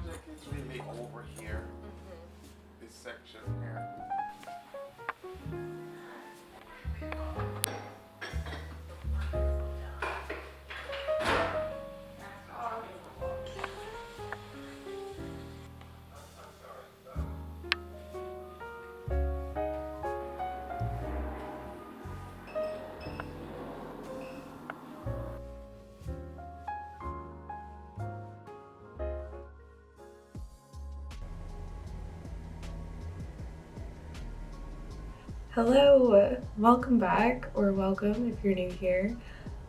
project is really over here, this section here. Hello, welcome back, or welcome if you're new here.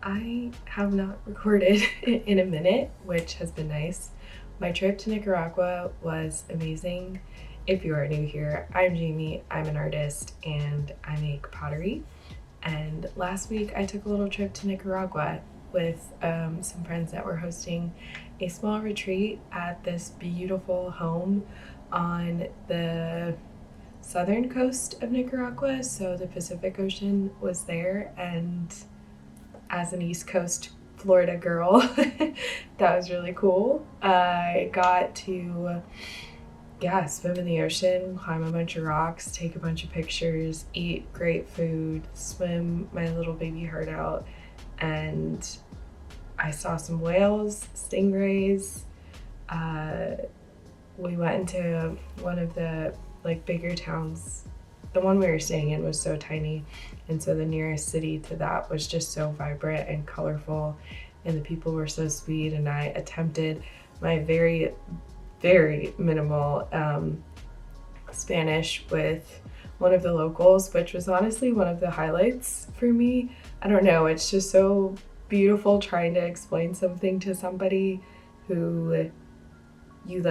I have not recorded in a minute, which has been nice. My trip to Nicaragua was amazing. If you are new here, I'm Jamie, I'm an artist, and I make pottery. And last week I took a little trip to Nicaragua with some friends that were hosting a small retreat at this beautiful home on the southern coast of Nicaragua, so the Pacific Ocean was there, and as an East Coast Florida girl, that was really cool. I got to swim in the ocean, climb a bunch of rocks, take a bunch of pictures, eat great food, swim my little baby heart out, and I saw some whales, stingrays. We went into one of the bigger towns. The one we were staying in was so tiny, and so the nearest city to that was just so vibrant and colorful, and the people were so sweet. And I attempted my very, very minimal Spanish with one of the locals, which was honestly one of the highlights for me. I don't know, it's just so beautiful trying to explain something to somebody who you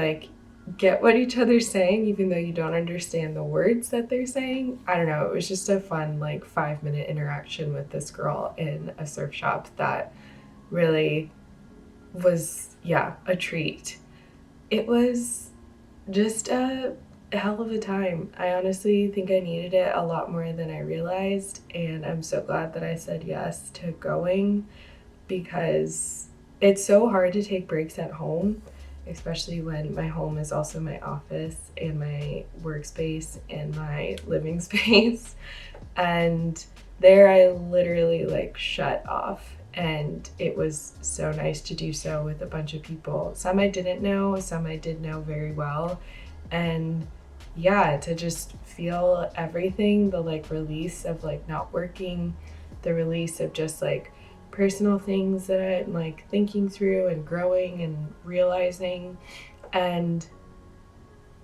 get what each other's saying, even though you don't understand the words that they're saying. I don't know, it was just a fun 5-minute interaction with this girl in a surf shop that really was, a treat. It was just a hell of a time. I honestly think I needed it a lot more than I realized, and I'm so glad that I said yes to going, because it's so hard to take breaks at home, especially when my home is also my office and my workspace and my living space. And there I literally shut off, and it was so nice to do so with a bunch of people. Some I didn't know, some I did know very well. And to just feel everything, the release of not working, the release of just personal things that I'm thinking through and growing and realizing, and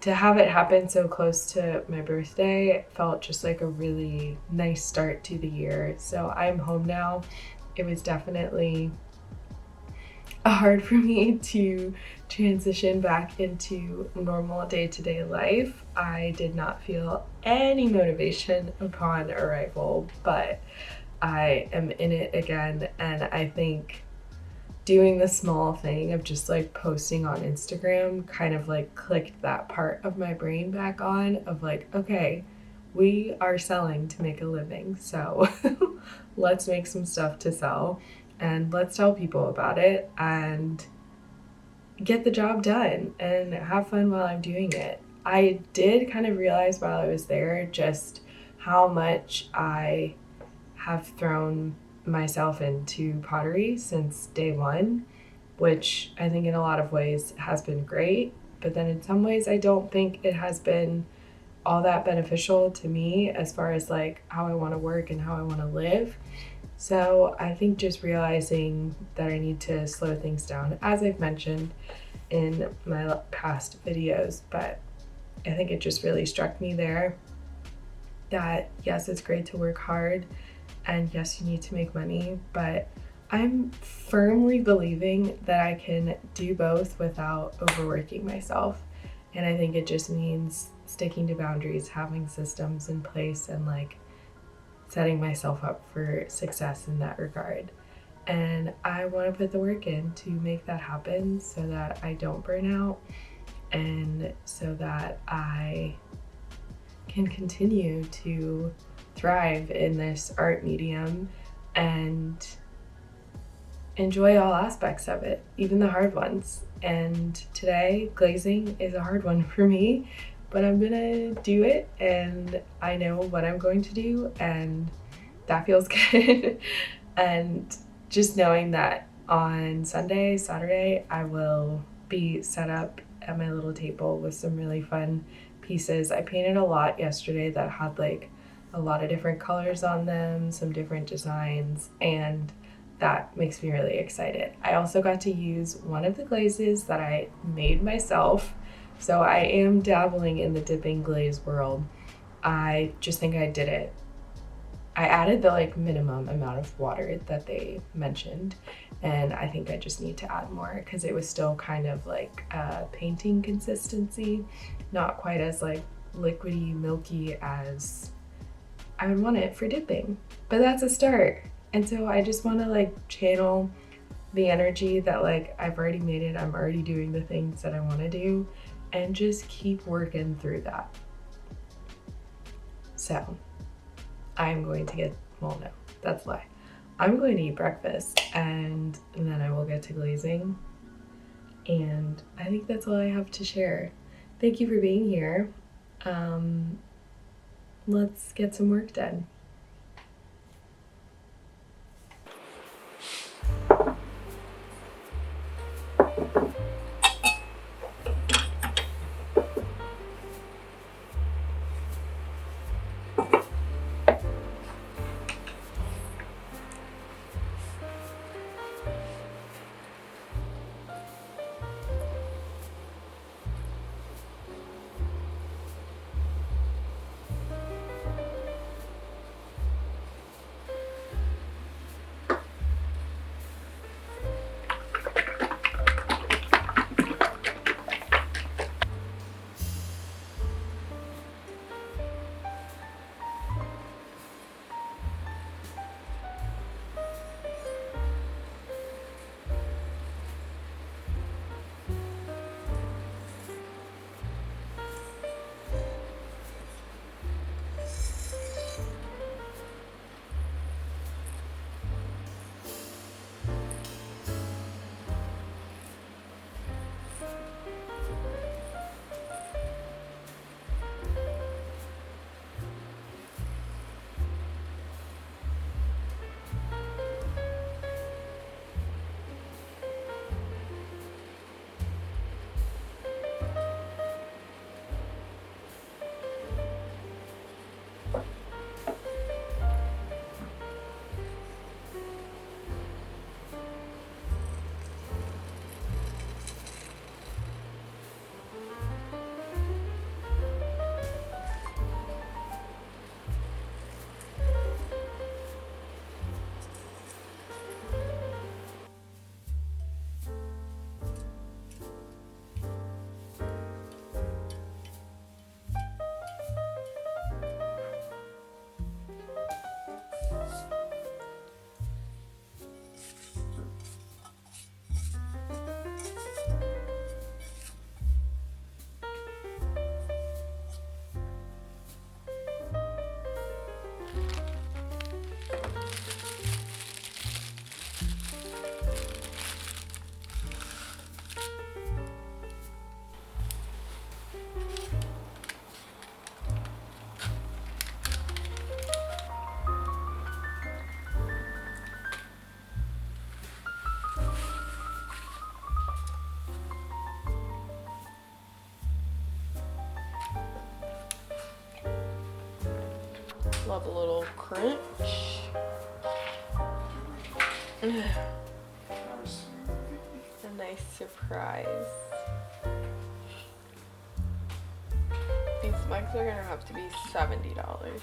to have it happen so close to my birthday felt just like a really nice start to the year. So I'm home now. It was definitely hard for me to transition back into normal day-to-day life. I did not feel any motivation upon arrival, but I am in it again, and I think doing the small thing of just posting on Instagram kind of clicked that part of my brain back on of okay, we are selling to make a living, so let's make some stuff to sell and let's tell people about it and get the job done and have fun while I'm doing it. I did kind of realize while I was there just how much I have thrown myself into pottery since day one, which I think in a lot of ways has been great, but then in some ways I don't think it has been all that beneficial to me as far as how I want to work and how I want to live. So I think just realizing that I need to slow things down, as I've mentioned in my past videos, but I think it just really struck me there that yes, it's great to work hard, and yes, you need to make money, but I'm firmly believing that I can do both without overworking myself. And I think it just means sticking to boundaries, having systems in place, and setting myself up for success in that regard. And I want to put the work in to make that happen so that I don't burn out and so that I can continue to thrive in this art medium and enjoy all aspects of it, even the hard ones. And today, glazing is a hard one for me, but I'm gonna do it, and I know what I'm going to do, and that feels good. And just knowing that on Sunday, Saturday, I will be set up at my little table with some really fun pieces. I painted a lot yesterday that had like a lot of different colors on them, some different designs, and that makes me really excited. I also got to use one of the glazes that I made myself, so I am dabbling in the dipping glaze world. I just think I did it. I added the like minimum amount of water that they mentioned, and I think I just need to add more because it was still kind of like a painting consistency, not quite as like liquidy, milky as I would want it for dipping. But that's a start. And so I just want to like channel the energy that like I've already made it, I'm already doing the things that I want to do, and just keep working through that. So I'm going to get, well, no, that's a lie. I'm going to eat breakfast and then I will get to glazing. And I think that's all I have to share. Thank you for being here. Let's get some work done. Love a little crunch. A nice surprise. These mugs are gonna have to be $70.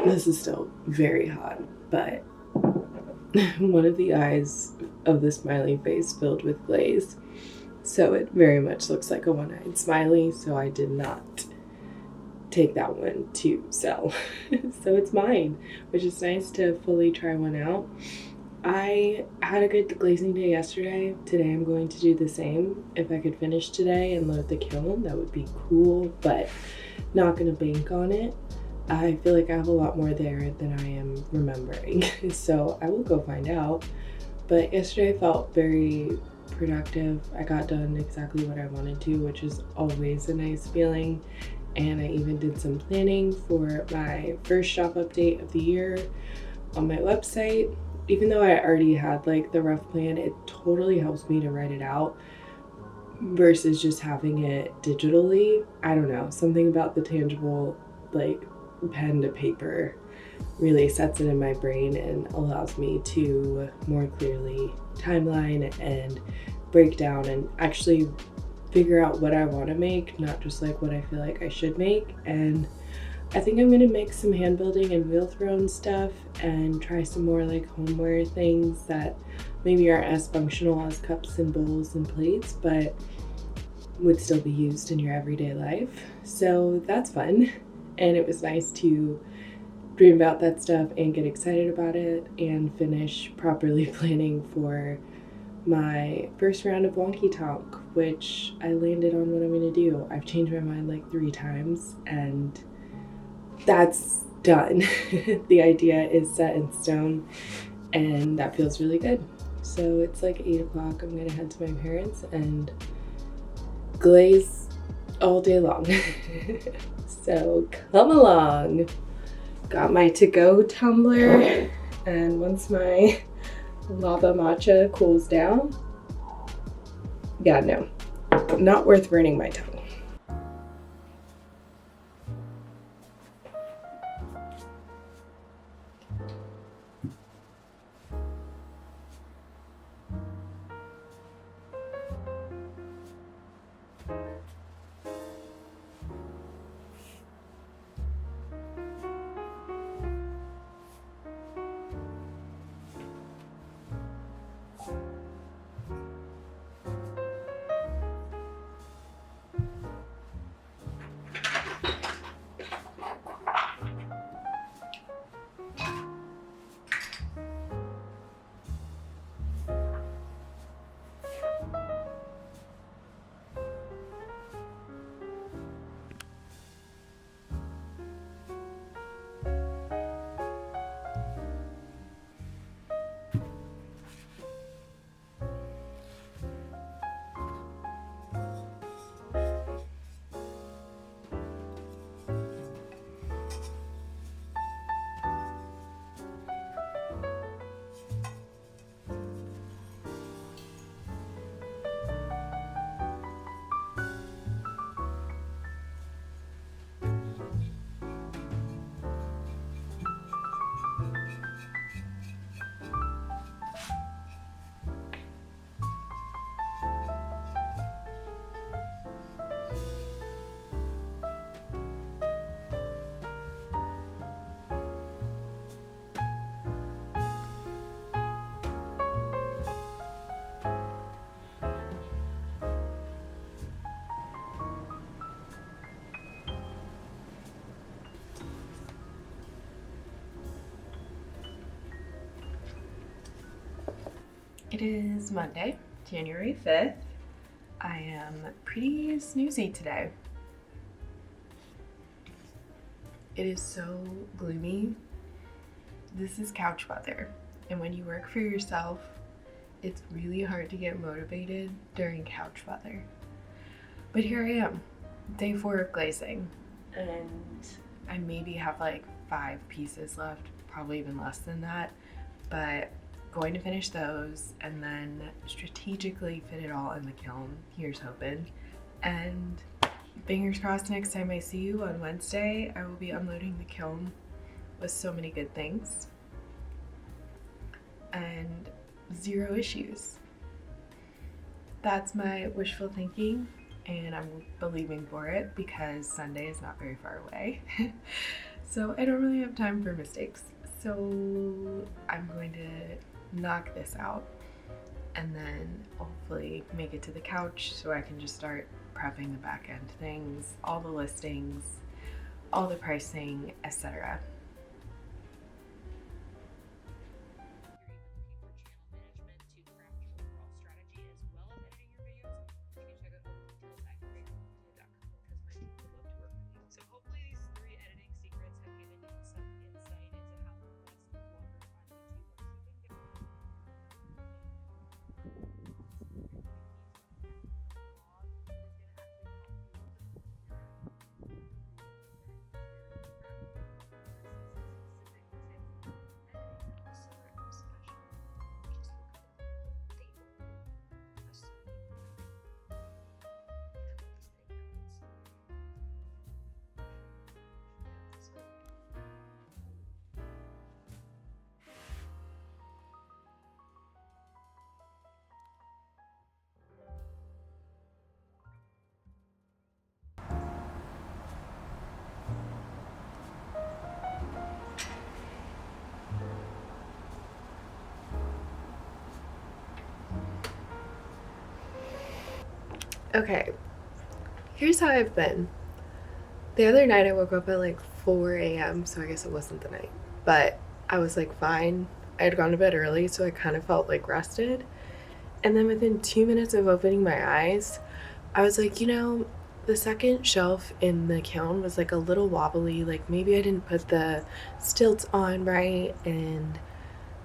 This is still very hot, but one of the eyes of the smiley face filled with glaze. So it very much looks like a one-eyed smiley, so I did not take that one to sell. So it's mine, which is nice to fully try one out. I had a good glazing day yesterday. Today I'm going to do the same. If I could finish today and load the kiln, that would be cool, but not gonna bank on it. I feel like I have a lot more there than I am remembering, so I will go find out. But yesterday felt very productive. I got done exactly what I wanted to, which is always a nice feeling. And I even did some planning for my first shop update of the year on my website. Even though I already had like the rough plan, it totally helps me to write it out versus just having it digitally. I don't know, something about the tangible like pen to paper really sets it in my brain and allows me to more clearly timeline and break down and actually figure out what I want to make, not just like what I feel like I should make. And I think I'm gonna make some hand building and wheel thrown stuff and try some more like homeware things that maybe aren't as functional as cups and bowls and plates, but would still be used in your everyday life. So that's fun. And it was nice to dream about that stuff and get excited about it and finish properly planning for my first round of wonky talk, which I landed on what I'm gonna do. I've changed my mind like 3 times and that's done. The idea is set in stone and that feels really good. So it's like 8 o'clock. I'm gonna head to my parents and glaze all day long. So come along. Got my to-go tumbler, and once my lava matcha cools down, yeah, no, not worth burning my tongue. It is Monday, January 5th. I am pretty snoozy today. It is so gloomy. This is couch weather, and when you work for yourself, it's really hard to get motivated during couch weather. But here I am, day 4 of glazing, and I maybe have like 5 pieces left, probably even less than that, but going to finish those and then strategically fit it all in the kiln. Here's hoping. And fingers crossed, next time I see you on Wednesday, I will be unloading the kiln with so many good things and 0 issues. That's my wishful thinking, and I'm believing for it because Sunday is not very far away. So I don't really have time for mistakes. So I'm going to knock this out and then hopefully make it to the couch so I can just start prepping the back end things, all the listings, all the pricing, etc. Okay, here's how I've been. The other night I woke up at like 4 a.m., so I guess it wasn't the night, but I was like fine. I had gone to bed early, so I kind of felt like rested. And then within 2 minutes of opening my eyes, I was like, the second shelf in the kiln was like a little wobbly, like maybe I didn't put the stilts on right, and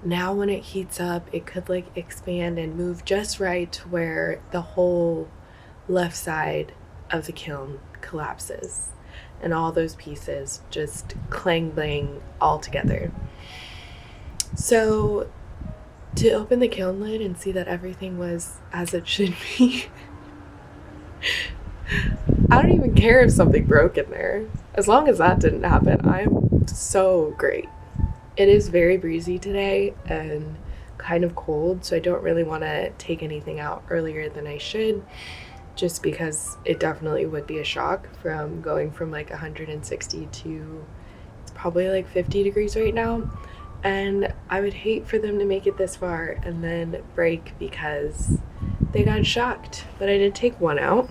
now when it heats up, it could like expand and move just right to where the whole left side of the kiln collapses and all those pieces just clang bang all together. So to open the kiln lid and see that everything was as it should be, I don't even care if something broke in there. As long as that didn't happen, I'm so great. It is very breezy today and kind of cold, so I don't really want to take anything out earlier than I should, just because it definitely would be a shock from going from like 160 to it's probably like 50 degrees right now. And I would hate for them to make it this far and then break because they got shocked. But I did take one out.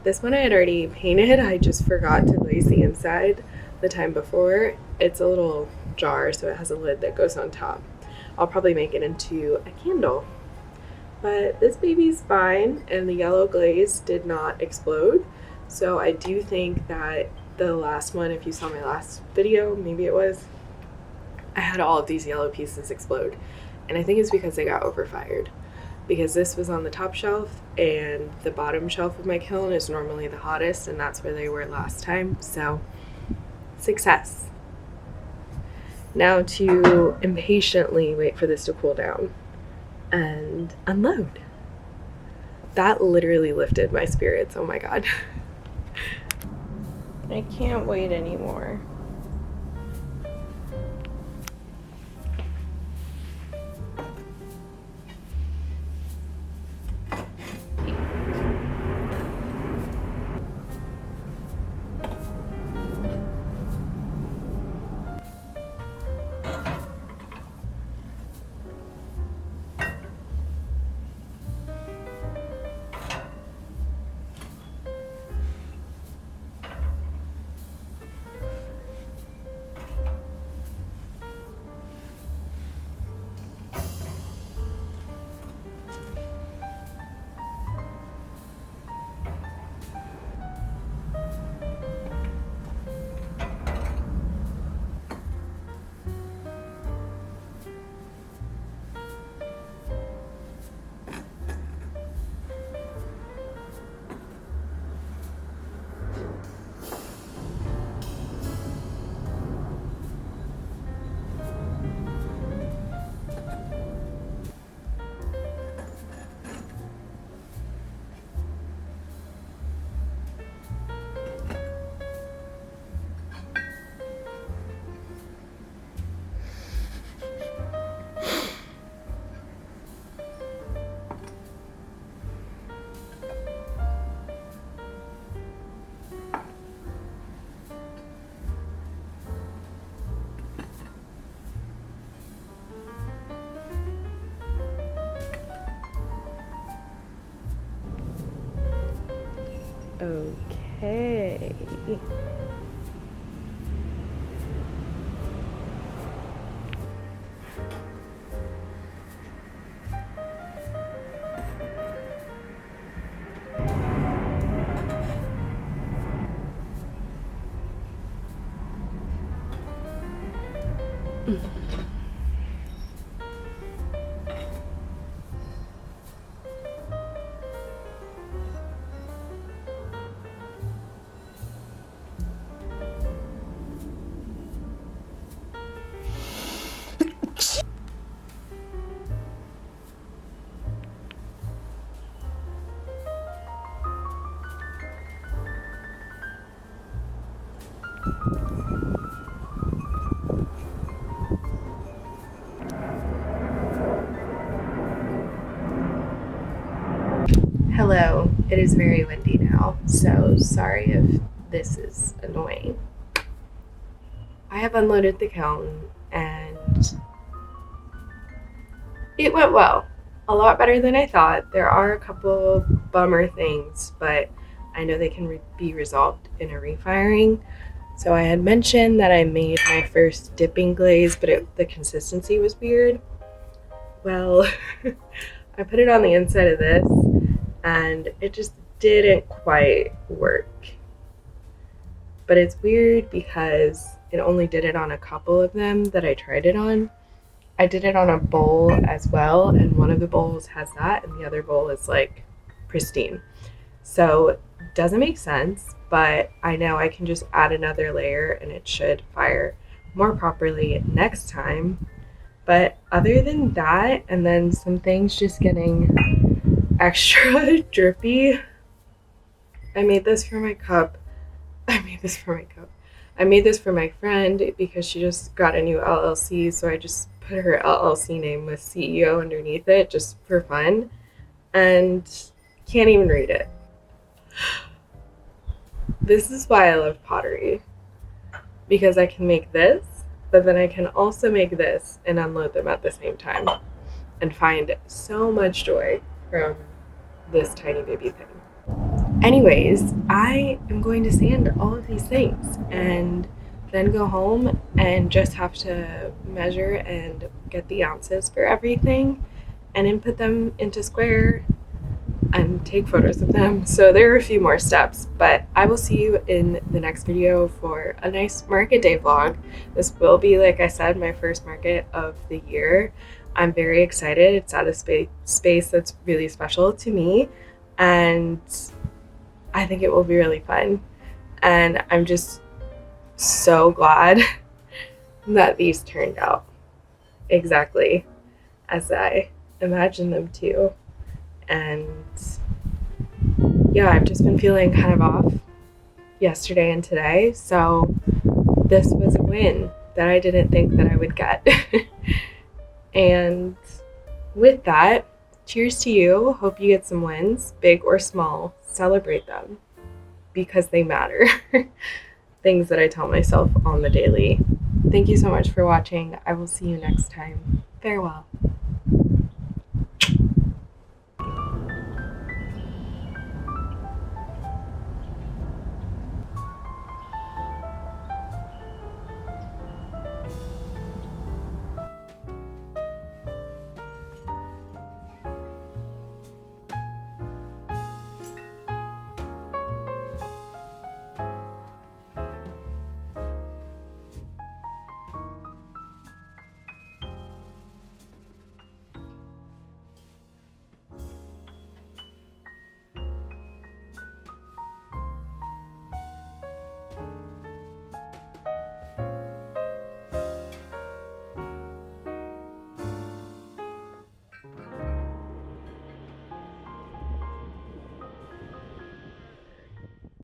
This one I had already painted. I just forgot to glaze the inside the time before. It's a little jar, so it has a lid that goes on top. I'll probably make it into a candle. But this baby's fine, and the yellow glaze did not explode. So I do think that the last one, if you saw my last video, maybe it was, I had all of these yellow pieces explode. And I think it's because they got overfired. Because this was on the top shelf, and the bottom shelf of my kiln is normally the hottest, and that's where they were last time. So, success. Now to impatiently wait for this to cool down and unload. That literally lifted my spirits. Oh my god. I can't wait anymore. Okay. Hello, it is very windy now, so sorry if this is annoying. I have unloaded the kiln and it went well. A lot better than I thought. There are a couple bummer things, but I know they can be resolved in a refiring. So I had mentioned that I made my first dipping glaze, but the consistency was weird. Well, I put it on the inside of this and it just didn't quite work. But it's weird because it only did it on a couple of them that I tried it on. I did it on a bowl as well, and one of the bowls has that and the other bowl is like pristine. So it doesn't make sense, but I know I can just add another layer and it should fire more properly next time. But other than that, and then some things just getting extra drippy. I made this for my cup. I made this for my friend because she just got a new LLC, so I just put her LLC name with CEO underneath it just for fun, and can't even read it. This is why I love pottery, because I can make this, but then I can also make this and unload them at the same time and find so much joy from this tiny baby thing. Anyways, I am going to sand all of these things and then go home and just have to measure and get the ounces for everything and input them into Square and take photos of them. So there are a few more steps, but I will see you in the next video for a nice market day vlog. This will be, like I said, my first market of the year. I'm very excited. It's at a space that's really special to me, and I think it will be really fun. And I'm just so glad that these turned out exactly as I imagined them to. And yeah, I've just been feeling kind of off yesterday and today, so this was a win that I didn't think that I would get. And with that, cheers to you. Hope you get some wins, big or small. Celebrate them because they matter. Things that I tell myself on the daily. Thank you so much for watching. I will see you next time. Farewell.